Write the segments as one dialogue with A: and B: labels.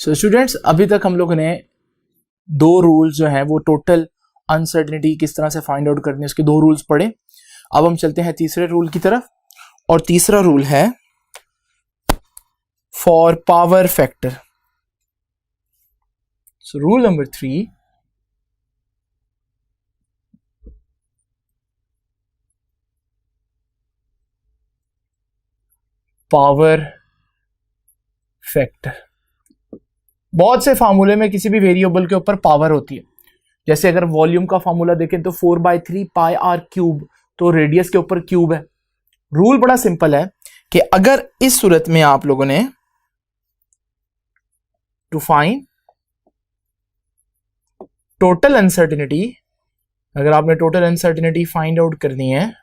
A: So students, अभी तक हम लोगों ने दो रूल्स जो हैं वो टोटल अनसर्टेनिटी किस तरह से फाइंड आउट करनी है उसके दो रूल्स पढ़े। अब हम चलते हैं तीसरे रूल की तरफ, और तीसरा रूल है for power factor. So rule number 3, power factor. बहुत से फार्मूले में किसी भी वेरिएबल के ऊपर पावर होती है। जैसे अगर वॉल्यूम का फार्मूला देखें तो 4/3 पाई आर क्यूब, तो रेडियस के ऊपर क्यूब है। रूल बड़ा सिंपल है कि अगर इस सूरत में आप लोगों ने टू फाइंड टोटल अनसर्टेनिटी, अगर आपने टोटल अनसर्टेनिटी फाइंड आउट करनी है,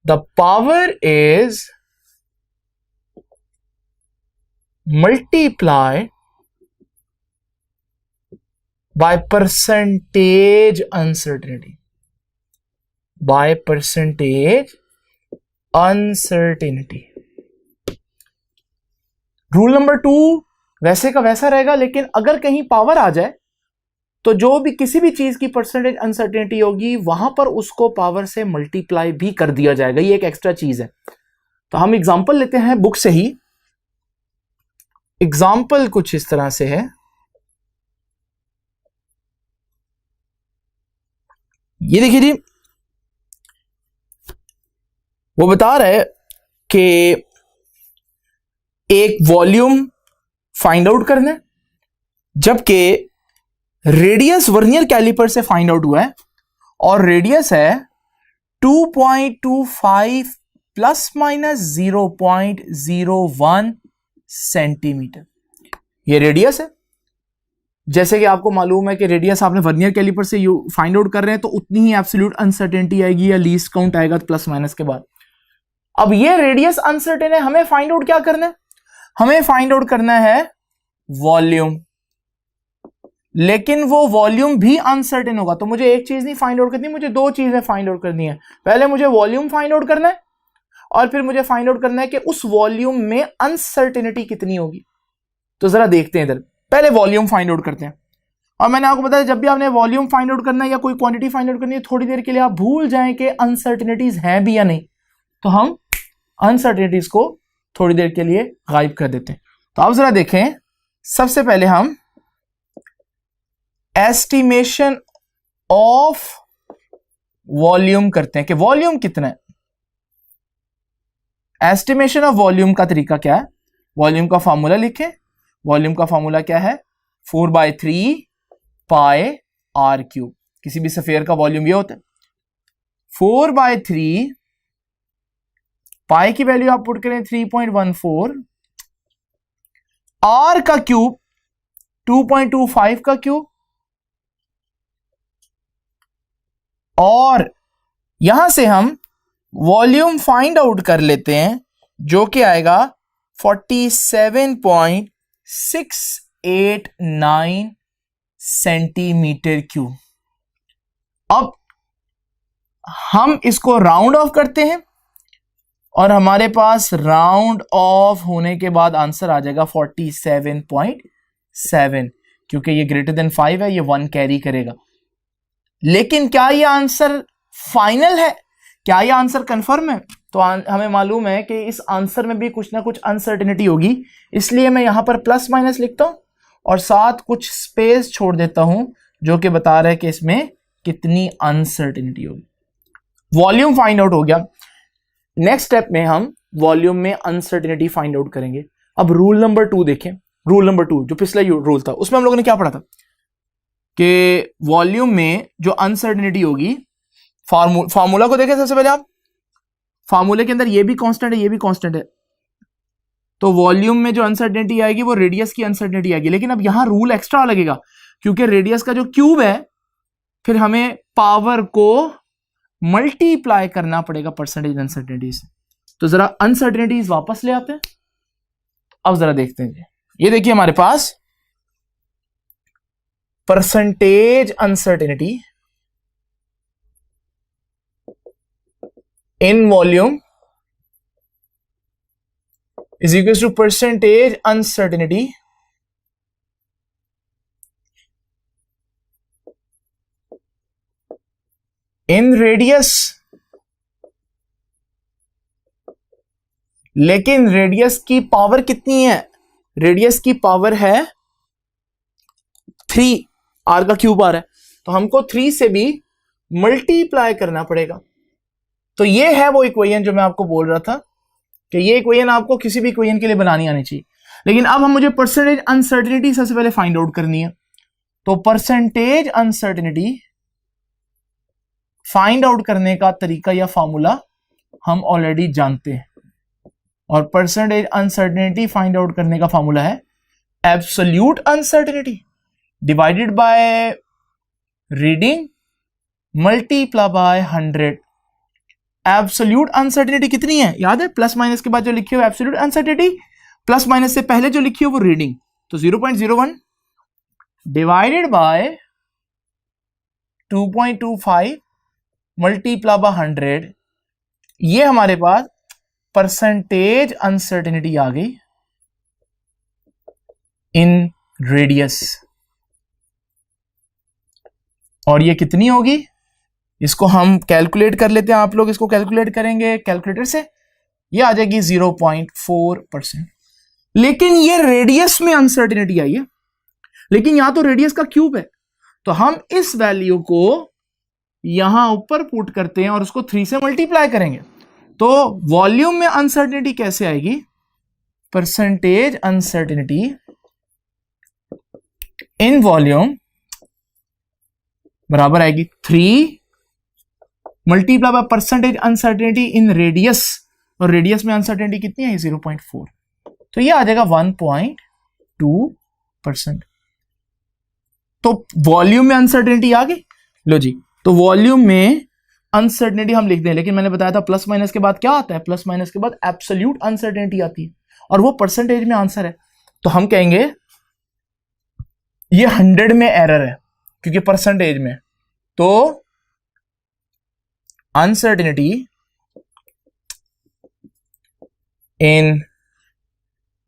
A: the power is multiply by percentage uncertainty, by percentage uncertainty। Rule number 2 वैसे का वैसा रहेगा, लेकिन अगर कहीं पावर आ जाए तो जो भी किसी भी चीज की परसेंटेज अनसर्टेनिटी होगी वहां पर उसको पावर से मल्टीप्लाई भी कर दिया जाएगा। ये एक एक्स्ट्रा चीज है। तो हम एग्जांपल लेते हैं बुक से ही। एग्जाम्पल कुछ इस तरह से है, ये देखिए जी, वो बता रहा है कि एक वॉल्यूम फाइंड आउट करना है, जबकि रेडियस वर्नियर कैलिपर से फाइंड आउट हुआ है और रेडियस है 2.25 प्लस माइनस 0.01 सेंटीमीटर। ये रेडियस है। जैसे कि आपको मालूम है कि रेडियस आपने वर्नियर कैलिपर से फाइंड आउट कर रहे हैं तो उतनी ही एब्सोल्यूट अनसर्टेनिटी आएगी या लीस्ट काउंट आएगा प्लस माइनस के बाद। अब ये रेडियस अनसर्टेन है, हमें फाइंड आउट क्या करना है? हमें फाइंड आउट करना है वॉल्यूम, लेकिन वो वॉल्यूम भी अनसर्टेन होगा। तो मुझे एक चीज नहीं फाइंड आउट करनी, मुझे दो चीजें फाइंड आउट करनी है। पहले मुझे वॉल्यूम फाइंड आउट करना है और फिर मुझे फाइंड आउट करना है कि उस वॉल्यूम में अनसर्टेनिटी कितनी होगी। तो जरा देखते हैं इधर, पहले वॉल्यूम फाइंड आउट करते हैं। और मैंने आपको बताया जब भी आपने वॉल्यूम फाइंड आउट करना है या कोई क्वांटिटी फाइंड आउट करनी है, थोड़ी देर के लिए आप भूल जाएं कि अनसर्टेनिटीज हैं भी या नहीं, तो हम अनसर्टेनिटीज को थोड़ी देर के लिए गायब कर देते हैं। तो आप जरा देखें, सबसे पहले हम एस्टिमेशन ऑफ वॉल्यूम करते हैं कि वॉल्यूम कितना है। एस्टिमेशन ऑफ वॉल्यूम का तरीका क्या है? वॉल्यूम का फॉर्मूला लिखें। वॉल्यूम का फॉर्मूला क्या है? 4/3 पाई आर क्यूब। किसी भी सफेयर का वॉल्यूम ये होता है। 4/3 पाई की वैल्यू आप पुट करें 3.14, आर का क्यूब 2.25 का क्यूब, और यहां से हम वॉल्यूम फाइंड आउट कर लेते हैं जो कि आएगा 47.689 सेंटीमीटर क्यूब। अब हम इसको राउंड ऑफ करते हैं और हमारे पास राउंड ऑफ होने के बाद आंसर आ जाएगा 47.7, क्योंकि ये ग्रेटर देन 5 है, ये 1 कैरी करेगा। लेकिन क्या ये आंसर फाइनल है? क्या ये आंसर कंफर्म है? तो हमें मालूम है कि इस आंसर में भी कुछ ना कुछ अनसर्टेनिटी होगी, इसलिए मैं यहां पर प्लस माइनस लिखता हूं और साथ कुछ स्पेस छोड़ देता हूं जो कि बता रहा है कि इसमें कितनी अनसर्टेनिटी होगी। वॉल्यूम फाइंड आउट हो गया। नेक्स्ट स्टेप में हम वॉल्यूम में अनसर्टेनिटी फाइंड आउट करेंगे। अब रूल नंबर 2 देखें। रूल नंबर 2 जो पिछला रूल था उसमें हम लोगों ने क्या पढ़ा था कि वॉल्यूम में जो अनसर्टेनिटी होगी, फार्मूला को देखें सबसे पहले आप। फार्मूले के अंदर ये भी कांस्टेंट है, ये भी कांस्टेंट है, तो वॉल्यूम में जो अनसर्टेनिटी आएगी वो रेडियस की अनसर्टेनिटी आएगी। लेकिन अब यहां रूल एक्स्ट्रा लगेगा, क्योंकि रेडियस का जो क्यूब है फिर हमें पावर को मल्टीप्लाई करना पड़ेगा परसेंटेज अनसर्टेनिटी से। तो जरा अनसर्टेनिटीज वापस ले आते हैं। अब जरा देखते हैं, ये देखिए हमारे पास percentage uncertainty in volume is equal to percentage uncertainty in radius, लेकिन रेडियस की पावर कितनी है? रेडियस की पावर है 3, r का क्यूब आ रहा है, तो हमको 3 से भी मल्टीप्लाई करना पड़ेगा। तो ये है वो इक्वेशन जो मैं आपको बोल रहा था कि ये इक्वेशन आपको किसी भी इक्वेशन के लिए बनानी आनी चाहिए। लेकिन अब हम मुझे परसेंटेज अनसर्टेनिटी सबसे पहले फाइंड आउट करनी है। तो परसेंटेज अनसर्टेनिटी फाइंड आउट करने का तरीका या फॉर्मूला हम ऑलरेडी जानते हैं, और परसेंटेज अनसर्टेनिटी फाइंड आउट करने का फॉर्मूला है absolute uncertainty divided by reading multiply by 100। Absolute uncertainty कितनी है याद है? प्लस माइनस के बाद जो लिखी हो एब्सोल्यूट अनसर्टेनिटी, प्लस माइनस से पहले जो लिखी हो वो रीडिंग, तो 0.01 डिवाइडेड बाय 2.25 मल्टीप्लाई बाय 100। ये हमारे पास परसेंटेज अनसर्टेनिटी आ गई इन रेडियस। और ये कितनी होगी? इसको हम कैलकुलेट कर लेते हैं, आप लोग इसको कैलकुलेट करेंगे कैलकुलेटर से, ये आ जाएगी 0.4%। लेकिन ये रेडियस में अनसर्टेनिटी आई है, लेकिन यहां तो रेडियस का क्यूब है, तो हम इस वैल्यू को यहां ऊपर पुट करते हैं और उसको 3 से मल्टीप्लाई करेंगे। तो वॉल्यूम में अनसर्टेनिटी कैसे आएगी? परसेंटेज अनसर्टेनिटी इन वॉल्यूम बराबर आएगी 3 multiply by percentage uncertainty in radius, और रेडियस में अनसर्टेनिटी कितनी है? 0.4, तो ये आ जाएगा 1.2%। तो वॉल्यूम में अनसर्टेनिटी आ गई। लो जी, तो वॉल्यूम में अनसर्टेनिटी हम लिख दें, लेकिन मैंने बताया था प्लस माइनस के बाद क्या आता है? प्लस माइनस के बाद एब्सोल्यूट अनसर्टेनिटी आती है, और वो परसेंटेज में आंसर है। तो हम कहेंगे ये 100 में एरर है क्योंकि परसेंटेज में, तो अनसर्टेनिटी इन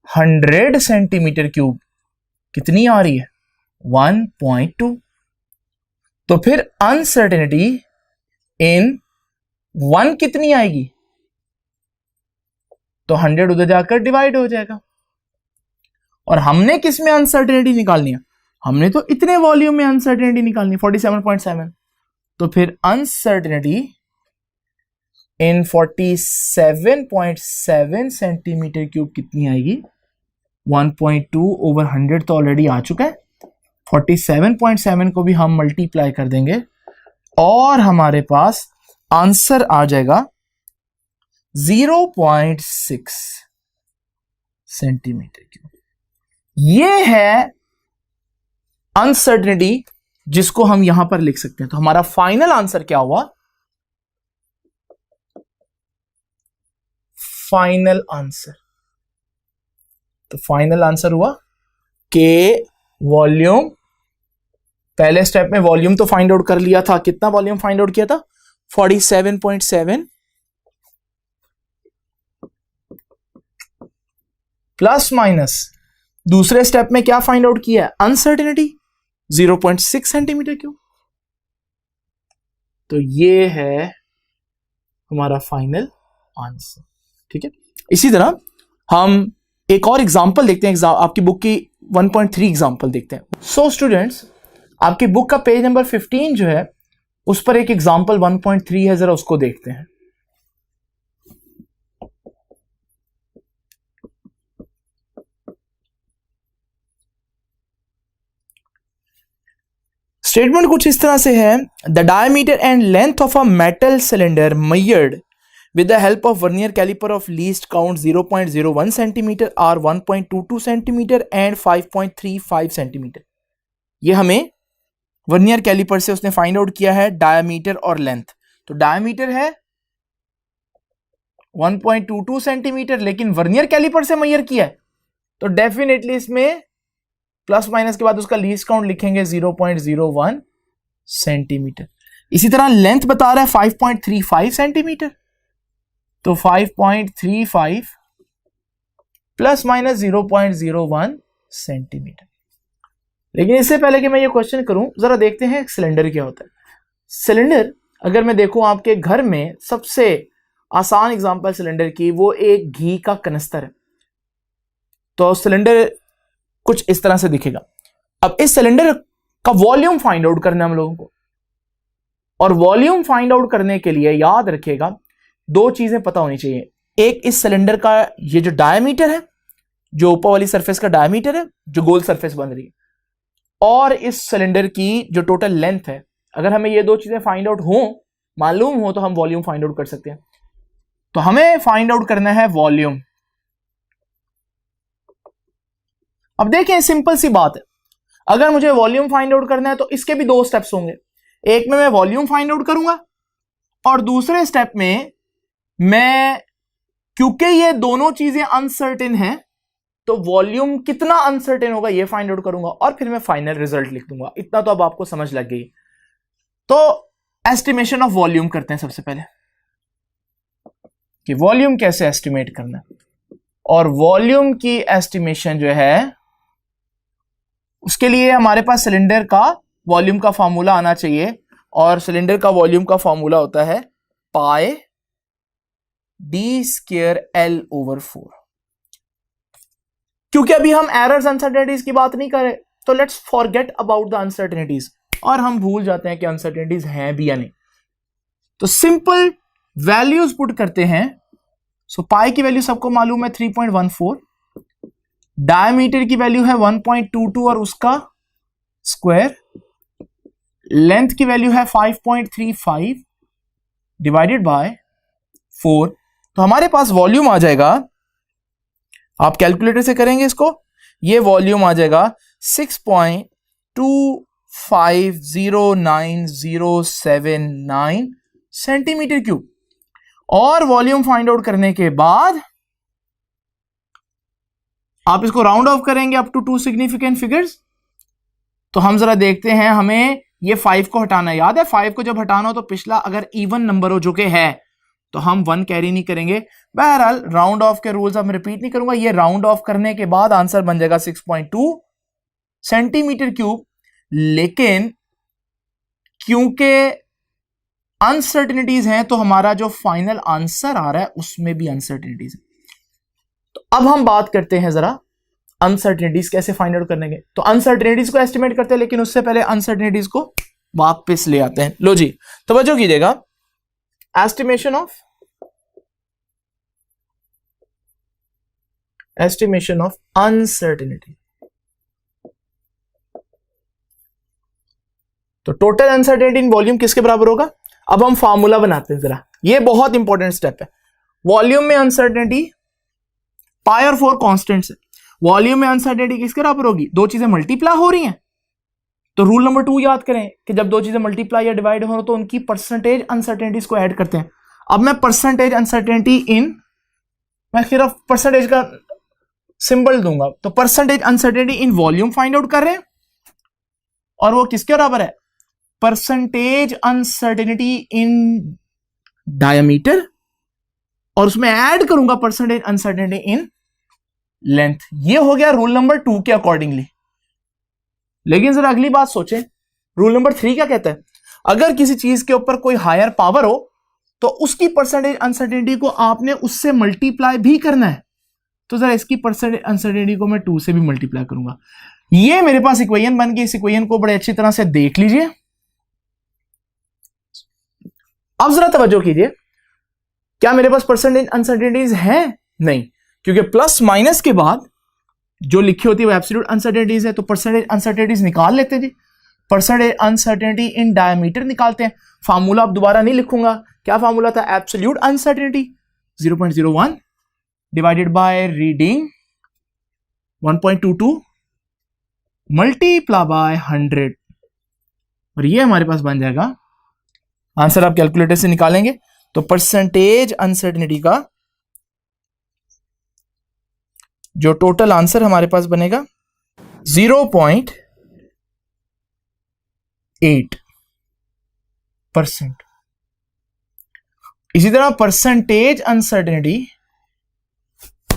A: 100 सेंटीमीटर क्यूब कितनी आ रही है? 1.2। तो फिर अनसर्टेनिटी इन 1 कितनी आएगी? तो 100 उधर जाकर डिवाइड हो जाएगा। और हमने किस में अनसर्टेनिटी निकालनी है? हमने तो इतने वॉल्यूम में अनसर्टेनिटी निकालनी है, 47.7। तो फिर अनसर्टेनिटी इन 47.7 सेंटीमीटर क्यूब कितनी आएगी? 1.2 ओवर 100 तो ऑलरेडी आ चुका है, 47.7 को भी हम मल्टीप्लाई कर देंगे और हमारे पास आंसर आ जाएगा 0.6 सेंटीमीटर क्यूब। ये है अनसर्टेनिटी जिसको हम यहां पर लिख सकते हैं। तो हमारा फाइनल आंसर क्या हुआ? फाइनल आंसर, तो फाइनल आंसर हुआ के वॉल्यूम, पहले स्टेप में वॉल्यूम तो फाइंड आउट कर लिया था, कितना वॉल्यूम फाइंड आउट किया था? 47.7 प्लस माइनस दूसरे स्टेप में क्या फाइंड आउट किया है? Uncertainty 0.6 centimetre cube. तो ये है हमारा फाइनल आंसर। ठीक है, इसी तरह हम एक और एग्जांपल देखते हैं, आपकी बुक की 1.3 एग्जांपल देखते हैं। सो स्टूडेंट्स, आपकी बुक का पेज नंबर 15 जो है उस पर एक एग्जांपल 1.3 है, जरा उसको देखते हैं। स्टेटमेंट कुछ इस तरह से है, the diameter and length of a metal cylinder measured with the help of vernier caliper of least count 0.01 centimeter or 1.22 centimeter and 5.35 centimeter। ये हमें वर्नियर कैलिपर से उसने फाइंड आउट किया है डायमीटर और लेंथ। तो डायमीटर है 1.22 सेंटीमीटर, लेकिन वर्नियर कैलिपर से मेजर किया है, तो डेफिनेटली इसमें प्लस माइनस के बाद उसका लीस्ट काउंट लिखेंगे 0.01 सेंटीमीटर। इसी तरह लेंथ बता रहा है 5.35 सेंटीमीटर, तो 5.35 प्लस माइनस 0.01 सेंटीमीटर। लेकिन इससे पहले कि मैं ये क्वेश्चन करूं, जरा देखते हैं सिलेंडर क्या होता है। सिलेंडर अगर मैं देखूं आपके घर में, सबसे आसान एग्जांपल सिलेंडर की, वो एक घी का कनस्तर है। तो सिलेंडर कुछ इस तरह से दिखेगा। अब इस सिलेंडर का वॉल्यूम फाइंड आउट करना है हम लोगों को, और वॉल्यूम फाइंड आउट करने के लिए याद रखिएगा दो चीजें पता होनी चाहिए। एक, इस सिलेंडर का ये जो डायमीटर है, जो ऊपर वाली सरफेस का डायमीटर है, जो गोल सरफेस बन रही है, और इस सिलेंडर की जो टोटल लेंथ है। अगर हमें ये दो चीजें फाइंड आउट हो, मालूम हो, तो हम वॉल्यूम फाइंड आउट कर सकते हैं। तो हमें फाइंड आउट करना है वॉल्यूम। अब देखें, सिंपल सी बात है, अगर मुझे वॉल्यूम फाइंड आउट करना है तो इसके भी दो स्टेप्स होंगे। एक में मैं वॉल्यूम फाइंड आउट करूंगा, और दूसरे स्टेप में मैं, क्योंकि ये दोनों चीजें अनसर्टेन हैं, तो वॉल्यूम कितना अनसर्टेन होगा ये फाइंड आउट करूंगा, और फिर मैं फाइनल रिजल्ट लिख दूंगा। इतना तो अब आपको समझ लग गई। तो एस्टिमेशन ऑफ वॉल्यूम करते हैं सबसे पहले, कि वॉल्यूम कैसे एस्टिमेट करना है। और वॉल्यूम की एस्टिमेशन जो है, उसके लिए हमारे पास सिलेंडर का वॉल्यूम का फॉर्मूला आना चाहिए, और सिलेंडर का वॉल्यूम का फॉर्मूला होता है पाई डी स्क्वायर एल ओवर 4। क्योंकि अभी हम एरर्स अनसर्टेनिटीज की बात नहीं कर रहे, तो let's forget about the uncertainties, और हम भूल जाते हैं कि अनसर्टेनिटीज हैं भी या नहीं। तो सिंपल वैल्यूज पुट करते हैं। सो पाई की वैल्यू सबको मालूम है 3.14, डायमीटर की वैल्यू है 1.22 और उसका स्क्वायर, लेंथ की वैल्यू है 5.35 डिवाइडेड बाय 4। तो हमारे पास वॉल्यूम आ जाएगा, आप कैलकुलेटर से करेंगे इसको, ये वॉल्यूम आ जाएगा 6.25090979 सेंटीमीटर क्यूब। और वॉल्यूम फाइंड आउट करने के बाद आप इसको राउंड ऑफ करेंगे अप टू 2 सिग्निफिकेंट फिगर्स। तो हम जरा देखते हैं, हमें ये 5 को हटाना याद है। 5 को जब हटाना हो तो पिछला अगर इवन नंबर हो, जो कि है, तो हम 1 कैरी नहीं करेंगे। बहरहाल राउंड ऑफ के रूल्स अब मैं रिपीट नहीं करूंगा। ये राउंड ऑफ करने के बाद आंसर बन जाएगा 6.2 सेंटीमीटर क्यूब। लेकिन क्योंकि अनसर्टेनिटीज हैं, तो हमारा जो फाइनल आंसर आ रहा है उसमें भी अनसर्टेनिटीज है। तो अब हम बात करते हैं जरा अनसर्टेनिटीज कैसे फाइंड आउट करने के। तो अनसर्टेनिटीज को एस्टिमेट करते हैं, लेकिन उससे पहले अनसर्टेनिटीज को वापस ले आते हैं। लो जी, तवज्जो कीजिएगा। Estimation of uncertainty. तो टोटल अनसर्टेनिटी इन वॉल्यूम किसके बराबर होगा? अब हम फार्मूला बनाते हैं जरा, ये बहुत इंपॉर्टेंट स्टेप है। वॉल्यूम में अनसर्टेनिटी, पाई और 4 कांस्टेंट्स है। वॉल्यूम में अनसर्टेनिटी किसके बराबर होगी? दो चीजें मल्टीप्लाई हो रही हैं, तो रूल नंबर 2 याद करें कि जब दो चीजें मल्टीप्लाई या डिवाइड हो तो उनकी परसेंटेज अनसर्टेनिटीज को ऐड करते हैं। अब मैं परसेंटेज अनसर्टेनिटी इन, मैं सिर्फ परसेंटेज का सिंबल दूंगा, तो percentage uncertainty in volume find out कर रहे हैं, और वो किसके बराबर है? परसेंटेज अनसर्टेनिटी इन डायमीटर, और उसमें ऐड करूंगा परसेंटेज अनसर्टेनिटी इन लेंथ। ये हो गया रूल नंबर 2 के अकॉर्डिंगली। लेकिन जरा अगली बात सोचें, रूल नंबर 3 क्या कहता है? अगर किसी चीज के ऊपर कोई हायर पावर हो तो उसकी परसेंटेज अनसर्टेनिटी को आपने उससे मल्टीप्लाई भी करना है। तो जरा इसकी परसेंटेज अनसर्टेनिटी को मैं 2 से भी मल्टीप्लाई करूंगा। ये मेरे पास इक्वेशन बन गई। इस इक्वेशन को बड़े अच्छी तरह से देख लीजिए। अब जरा तवज्जो कीजिए, क्या मेरे पास परसेंटेज अनसर्टेनिटीज हैं? नहीं, क्योंकि प्लस माइनस के बाद जो लिखी होती है वो एब्सोल्यूट अनसर्टेनिटीज है। तो परसेंटेज अनसर्टेनिटीज निकाल लेते हैं जी। परसेंटेज अनसर्टेनिटी इन डायमीटर निकालते हैं। फार्मूला अब दोबारा नहीं लिखूंगा। क्या फार्मूला था? Absolute uncertainty 0.01 divided by reading 1.22 multiply by 100, और ये हमारे पास बन जाएगा आंसर। आप कैलकुलेटर से निकालेंगे तो परसेंटेज अनसर्टेनिटी का जो टोटल आंसर हमारे पास बनेगा 0.8%। इसी तरह परसेंटेज अनसर्टेनिटी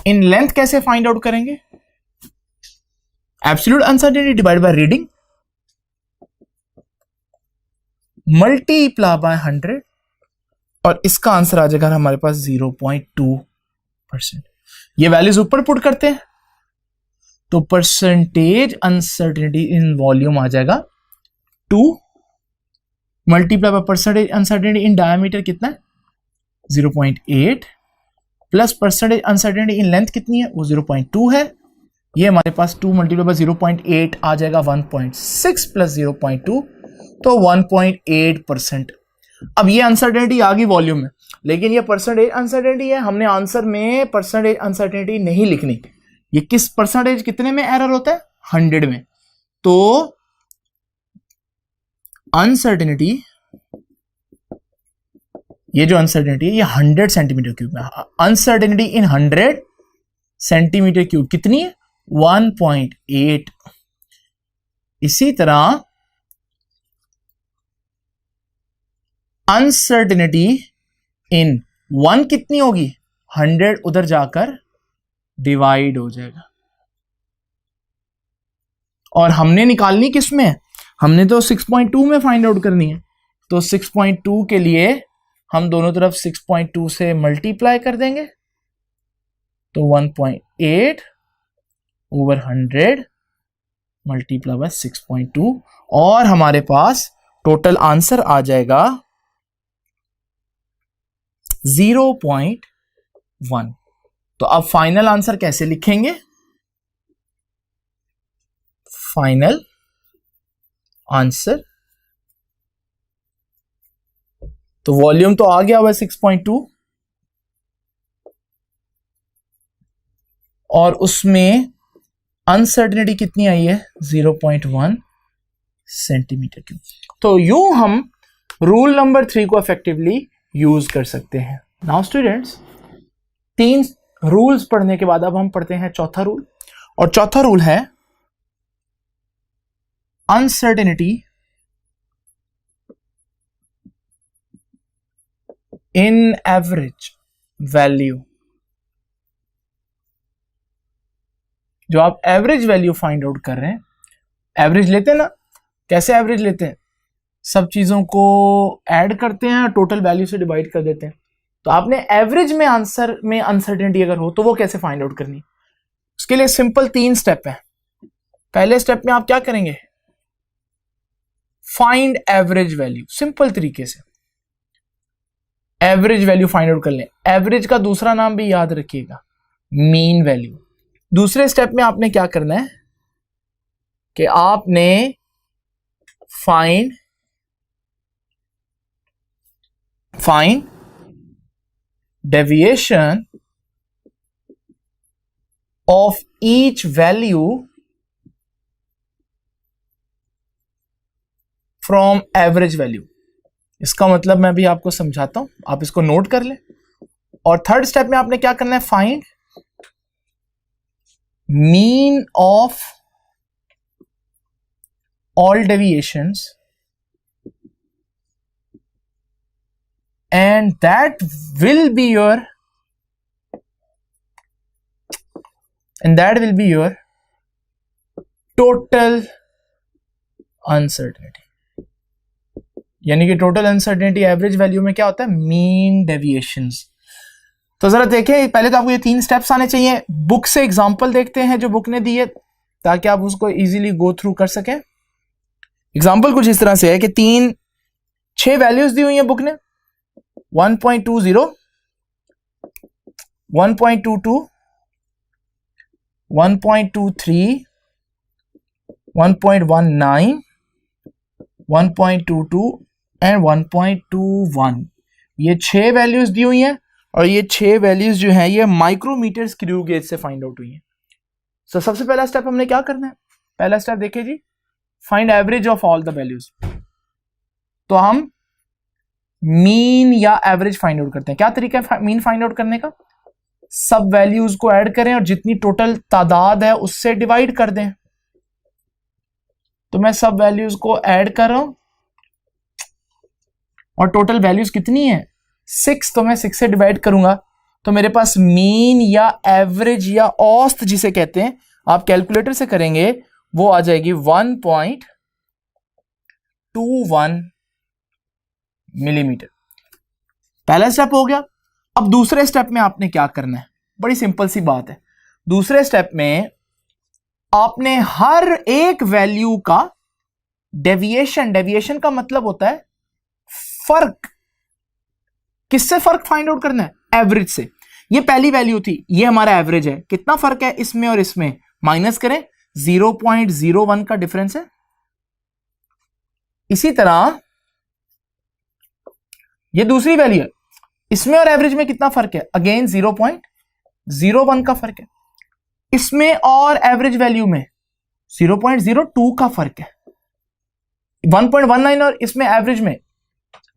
A: इन लेंथ कैसे फाइंड आउट करेंगे? Absolute uncertainty divide by reading multiply by 100 और इसका आंसर आ जाएगा हमारे पास 0.2%। ये वैल्यूज ऊपर पुट करते हैं तो परसेंटेज अनसर्टेनिटी इन वॉल्यूम आ जाएगा 2 multiply by percentage uncertainty in diameter कितना है 0.8 plus percentage uncertainty in length कितनी है वो 0.2 है। ये हमारे पास 2 मल्टीप्लाई बाय 0.8 आ जाएगा 1.6 प्लस 0.2 तो 1.8%। अब ये अनसर्टेनिटी आ गई वॉल्यूम में, लेकिन ये परसेंटेज अनसर्टेनिटी है, हमने आंसर में परसेंटेज अनसर्टेनिटी नहीं लिखनी। ये किस परसेंटेज कितने में एरर होता है 100 में। तो अनसर्टेनिटी ये जो अनसर्टेनिटी है ये 100 सेंटीमीटर क्यूब में, अनसर्टेनिटी इन 100 सेंटीमीटर क्यूब कितनी है 1.8। इसी तरह अनसर्टेनिटी इन 1 कितनी होगी 100 उधर जाकर डिवाइड हो जाएगा। और हमने निकालनी किस में, हमने तो 6.2 में फाइंड आउट करनी है। तो 6.2 के लिए हम दोनों तरफ 6.2 से मल्टीप्लाई कर देंगे तो 1.8 ओवर 100 मल्टीप्लाई बाय 6.2 और हमारे पास टोटल आंसर आ जाएगा 0.1। तो अब फाइनल आंसर कैसे लिखेंगे, फाइनल आंसर तो वॉल्यूम तो आ गया हुआ 6.2 और उसमें अनसर्टेनिटी कितनी आई है 0.1 सेंटीमीटर क्यूब। तो यूं हम रूल नंबर 3 को इफेक्टिवली यूज कर सकते हैं। नाउ स्टूडेंट्स 3 रूल्स पढ़ने के बाद अब हम पढ़ते हैं चौथा रूल, और चौथा रूल है अनसर्टेनिटी इन एवरेज वैल्यू। जो आप एवरेज वैल्यू फाइंड आउट कर रहे हैं, एवरेज लेते हैं ना, कैसे एवरेज लेते हैं, सब चीजों को ऐड करते हैं टोटल वैल्यू से डिवाइड कर देते हैं। तो आपने एवरेज में आंसर में अनसर्टेनिटी अगर हो तो वो कैसे फाइंड आउट करनी, उसके लिए सिंपल 3 स्टेप है। पहले स्टेप में आप क्या करेंगे, फाइंड एवरेज वैल्यू, सिंपल तरीके से एवरेज वैल्यू फाइंड आउट कर लें। एवरेज का दूसरा नाम भी याद रखिएगा, मीन वैल्यू। दूसरे स्टेप में आपने क्या करना है कि आपने find deviation of each value from average value. इसका मतलब मैं भी आपको समझाता हूं, आप इसको नोट कर लें। और थर्ड स्टेप में आपने क्या करना है, find mean of all deviations and that will be your total uncertainty। यानी कि टोटल अनसर्टेनिटी एवरेज वैल्यू में क्या होता है, मीन डेविएशंस। तो जरा देखें, पहले तो आपको ये 3 स्टेप्स आने चाहिए। बुक से एग्जांपल देखते हैं जो बुक ने दी है ताकि आप उसको इजीली गो थ्रू कर सकें। एग्जांपल कुछ इस तरह से है कि 6 वैल्यूज दी हुई है बुक ने, 1.20, 1.22, 1.23, 1.19, 1.22 एंड 1.21। ये 6 वैल्यूज दी हुई हैं और ये 6 वैल्यूज जो हैं ये माइक्रोमीटर स्क्रू गेज से फाइंड आउट हुई हैं। तो सबसे पहला स्टेप हमने क्या करना है, पहला स्टेप देखिए जी, find average of all the values. तो हम मीन या एवरेज फाइंड आउट करते हैं। क्या तरीका है मीन फाइंड आउट करने का, सब वैल्यूज को ऐड करें और जितनी टोटल तादाद है उससे डिवाइड कर दें। तो मैं सब वैल्यूज को ऐड कर रहा हूं और टोटल वैल्यूज कितनी है 6, तो मैं 6 से डिवाइड करूंगा तो मेरे पास मीन या एवरेज या औसत जिसे कहते हैं, आप कैलकुलेटर से करेंगे, वो आ जाएगी 1.21 मिलीमीटर। पहला स्टेप हो गया। अब दूसरे स्टेप में आपने क्या करना है, बड़ी सिंपल सी बात है। दूसरे स्टेप में आपने हर एक वैल्यू का डेविएशन का मतलब होता है फर्क। किससे फर्क फाइंड आउट करना है? एवरेज से। ये पहली वैल्यू थी, ये हमारा एवरेज है। कितना फर्क है इसमें और इसमें? माइनस करें, 0.01 का डिफरेंस है। इसी तरह ये दूसरी वैल्यू है, इसमें और एवरेज में कितना फर्क है? अगेन 0.01 का फर्क है। इसमें और एवरेज वैल्यू में 0.02 का फर्क है। 1.19 और इसमें एवरेज में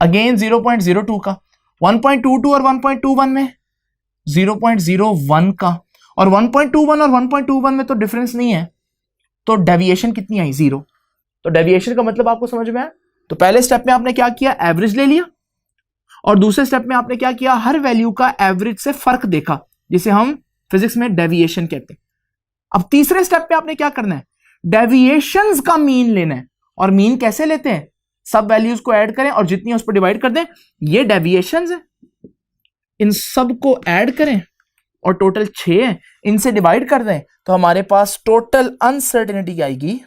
A: अगेन 0.02 का। 1.22 और 1.21 में 0.01 का। और 1.21 और 1.21 में तो डिफरेंस नहीं है, तो डेविएशन कितनी आई? 0। तो डेविएशन का मतलब आपको समझ में आया? तो पहले स्टेप में आपने क्या किया? एवरेज ले लिया। और दूसरे स्टेप में आपने क्या किया? हर वैल्यू का एवरेज से फर्क देखा, जिसे हम फिजिक्स में डेविएशन कहते हैं। अब तीसरे स्टेप पे आपने क्या करना है? डेविएशंस का मीन लेना है। और मीन कैसे लेते हैं? सब वैल्यूज को ऐड करें और जितनी उस पर डिवाइड कर दें। ये डेविएशंस है, इन सब को ऐड करें और टोटल 6 है, इनसे डिवाइड कर दें तो हमारे पास टोटल अनसर्टेनिटी आएगी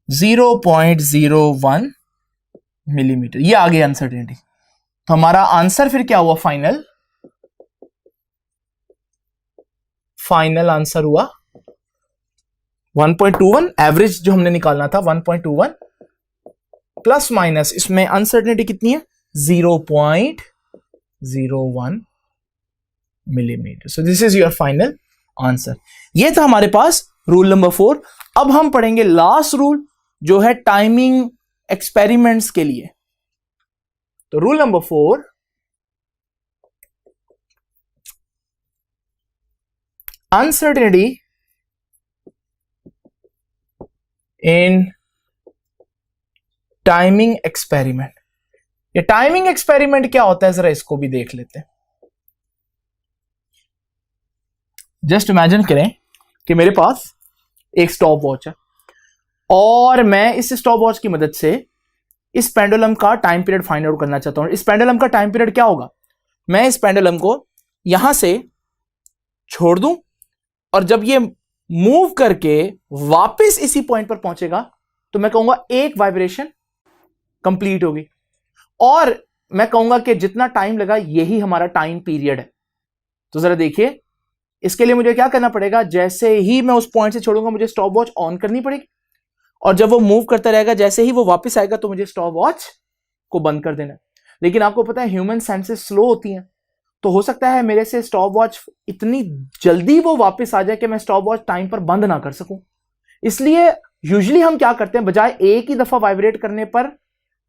A: 0.01 मिलीमीटर। ये आ गई अनसर्टेनिटी। तो हमारा आंसर फिर क्या हुआ? फाइनल आंसर हुआ 1.21। एवरेज जो हमने निकालना था 1.21 प्लस माइनस इसमें अनसर्टेनिटी कितनी है? 0.01 millimetre. So this is your final answer. ये था हमारे पास रूल नंबर 4। अब हम पढ़ेंगे लास्ट रूल, जो है टाइमिंग एक्सपेरिमेंट्स के लिए। तो रूल नंबर 4, अनसर्टेनिटी इन टाइमिंग एक्सपेरिमेंट। ये टाइमिंग एक्सपेरिमेंट क्या होता है, जरा इसको भी देख लेते हैं। जस्ट इमेजिन करें कि मेरे पास एक स्टॉप वॉच है और मैं इस स्टॉप वॉच की मदद से इस पेंडुलम का टाइम पीरियड फाइंड आउट करना चाहता हूं। इस पेंडुलम का टाइम पीरियड क्या होगा? मैं इस पेंडुलम को यहां से छोड़ दूं और जब ये मूव करके वापस इसी पॉइंट पर पहुंचेगा तो मैं कहूंगा एक वाइब्रेशन कंप्लीट होगी, और मैं कहूंगा कि जितना टाइम लगा यही हमारा टाइम पीरियड है। तो जरा देखिए, इसके लिए मुझे क्या करना पड़ेगा? जैसे ही मैं उस पॉइंट से छोड़ूंगा मुझे स्टॉप वॉच ऑन करनी पड़ेगी, और जब वो मूव करता रहेगा जैसे ही वो वापस आएगा तो मुझे स्टॉप वॉच को बंद कर देना। लेकिन आपको पता है ह्यूमन सेंसेस स्लो होती हैं, तो हो सकता है मेरे से स्टॉप वॉच इतनी जल्दी वो वापस आ जाए कि मैं स्टॉप वॉच टाइम पर बंद ना कर सकूं। इसलिए यूजुअली हम क्या करते हैं, बजाय एक ही दफा वाइब्रेट करने पर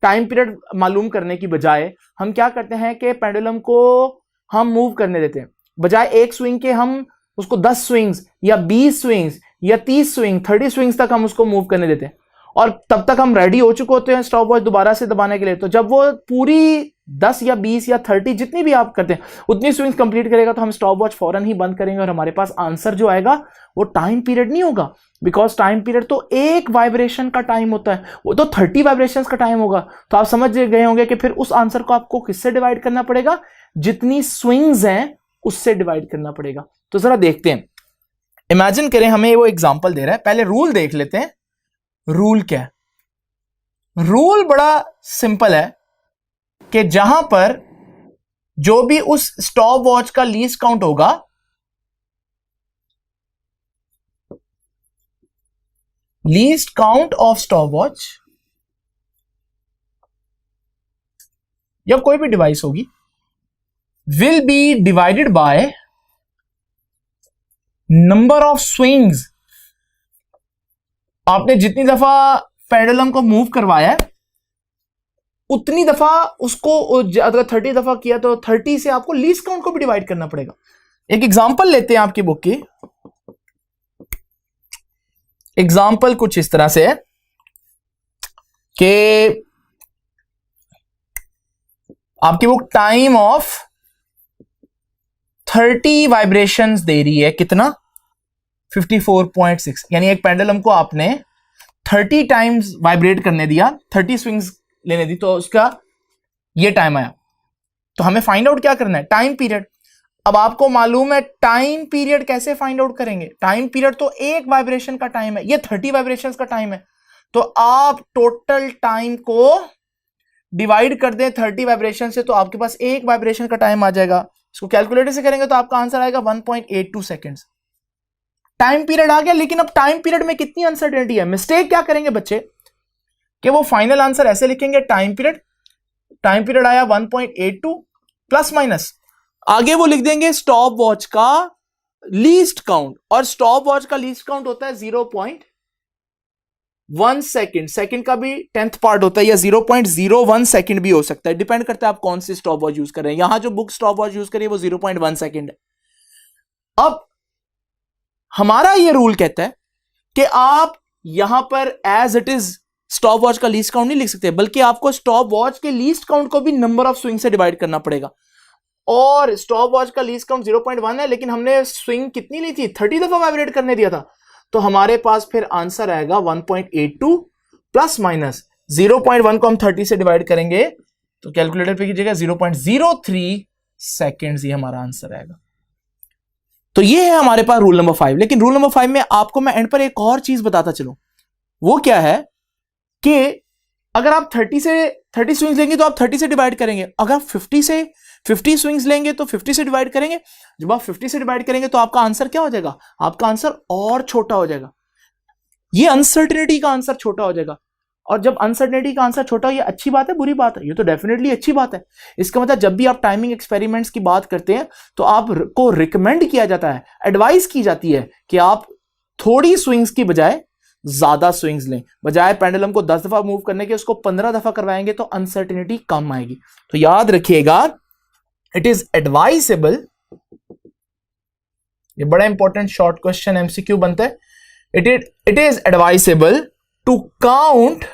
A: टाइम पीरियड मालूम करने की बजाय हम क्या करते हैं कि पेंडुलम को हम मूव करने देते हैं। बजाय एक स्विंग के हम उसको 10 स्विंग्स या 20 स्विंग्स या 30 स्विंग 30 स्विंग्स तक हम उसको मूव करने देते हैं, और तब तक हम रेडी हो चुके होते हैं स्टॉप वॉच दोबारा से दबाने के लिए। तो जब वो पूरी 10 या 20 या 30 जितनी भी आप करते हैं उतनी स्विंग्स कंप्लीट करेगा तो हम स्टॉप वॉच फौरन ही बंद करेंगे और हमारे पास आंसर जो आएगा वो टाइम पीरियड नहीं होगा, बिकॉज टाइम पीरियड तो एक वाइब्रेशन का टाइम होता है, वो तो 30 वाइब्रेशंस का टाइम होगा। तो आप समझ गए होंगे कि फिर उस आंसर को आपको किससे डिवाइड करना पड़ेगा? जितनी स्विंग्स हैं उससे डिवाइड करना पड़ेगा। तो जरा देखते हैं, इमेजिन करें हमें वो एग्जांपल दे रहा है। पहले रूल देख लेते हैं। रूल क्या है? रूल बड़ा सिंपल है कि जहां पर जो भी उस स्टॉप वॉच का लीस्ट काउंट होगा least count of stop watch या कोई भी डिवाइस होगी will be divided by number of swings. आपने जितनी दफा पेंडुलम को मूव करवाया है उतनी दफा उसको, अगर 30 दफा किया तो 30 से आपको लीस्ट काउंट को भी डिवाइड करना पड़ेगा। एक एग्जांपल लेते हैं आपकी बुक की। एग्जांपल कुछ इस तरह से है कि आपकी बुक टाइम ऑफ 30 वाइब्रेशंस दे रही है, कितना 54.6, यानी एक पेंडुलम को आपने 30 टाइम्स वाइब्रेट करने दिया, 30 स्विंग्स लेने दी, तो उसका ये टाइम आया। तो हमें फाइंड आउट क्या करना है, टाइम पीरियड। अब आपको मालूम है टाइम पीरियड कैसे फाइंड आउट करेंगे, टाइम पीरियड तो एक वाइब्रेशन का टाइम है, ये 30 वाइब्रेशंस का टाइम है, तो आप टोटल टाइम को डिवाइड कर दें 30 वाइब्रेशन से, तो आपके पास एक वाइब्रेशन का टाइम आ जाएगा। इसको कैलकुलेटर से करेंगे तो आपका आंसर आएगा 1.82 सेकेंड्स। टाइम पीरियड आ गया, लेकिन अब टाइम पीरियड में कितनी अनसर्टेनिटी है। मिस्टेक क्या करेंगे बच्चे कि वो फाइनल आंसर ऐसे लिखेंगे, टाइम पीरियड आया 1.82 प्लस माइनस, आगे वो लिख देंगे स्टॉप वॉच का लीस्ट काउंट, और स्टॉप वॉच का लीस्ट काउंट होता है 0.1 सेकेंड, सेकेंड का भी 10th पार्ट होता है, या 0.01 सेकेंड भी हो सकता है, डिपेंड करता है आप कौन सी स्टॉप वॉच यूज कर रहे हैं। यहां जो बुक स्टॉप वॉच यूज करिए वो 0.1 सेकेंड है। अब हमारा ये रूल कहता है कि आप यहां पर as it is stopwatch का लीस्ट काउंट नहीं लिख सकते, बल्कि आपको स्टॉप वॉच के लीस्ट काउंट को भी नंबर ऑफ स्विंग से डिवाइड करना पड़ेगा। और स्टॉप वॉच का लीस्ट काउंट 0.1 है, लेकिन हमने स्विंग कितनी ली थी, 30 दफा वाइब्रेट करने दिया था, तो हमारे पास फिर आंसर आएगा 1.82 प्लस माइनस 0.1 को हम 30 से डिवाइड करेंगे तो कैलकुलेटर पे कीजिएगा 0.03 सेकेंड्स, ये हमारा आंसर आएगा। तो ये है हमारे पास रूल नंबर 5। लेकिन रूल नंबर 5 में आपको मैं एंड पर एक और चीज बताता चलूं, वो क्या है कि अगर आप 30 स्विंग्स लेंगे तो आप 30 से डिवाइड करेंगे, अगर आप 50 स्विंग्स लेंगे तो 50 से डिवाइड करेंगे। जब आप 50 से डिवाइड करेंगे तो आपका आंसर क्या हो जाएगा, आपका आंसर और छोटा हो जाएगा, ये अनसर्टेनिटी का आंसर छोटा हो जाएगा। और जब अनसर्टेनिटी का आंसर छोटा हो, ये अच्छी बात है बुरी बात है, ये तो डेफिनेटली अच्छी बात है। इसका मतलब जब भी आप टाइमिंग एक्सपेरिमेंट्स की बात करते हैं तो आपको रिकमेंड किया जाता है, एडवाइस की जाती है कि आप थोड़ी स्विंग्स की बजाय ज्यादा स्विंग्स लें, बजाय पेंडुलम को 10 दफा मूव करने के उसको 15 दफा करवाएंगे तो अनसर्टेनिटी कम आएगी। तो याद रखिएगा, इट इज एडवाइसेबल, ये बड़ा इंपॉर्टेंट शॉर्ट क्वेश्चन एमसीक्यू बनता है, it is advisable to count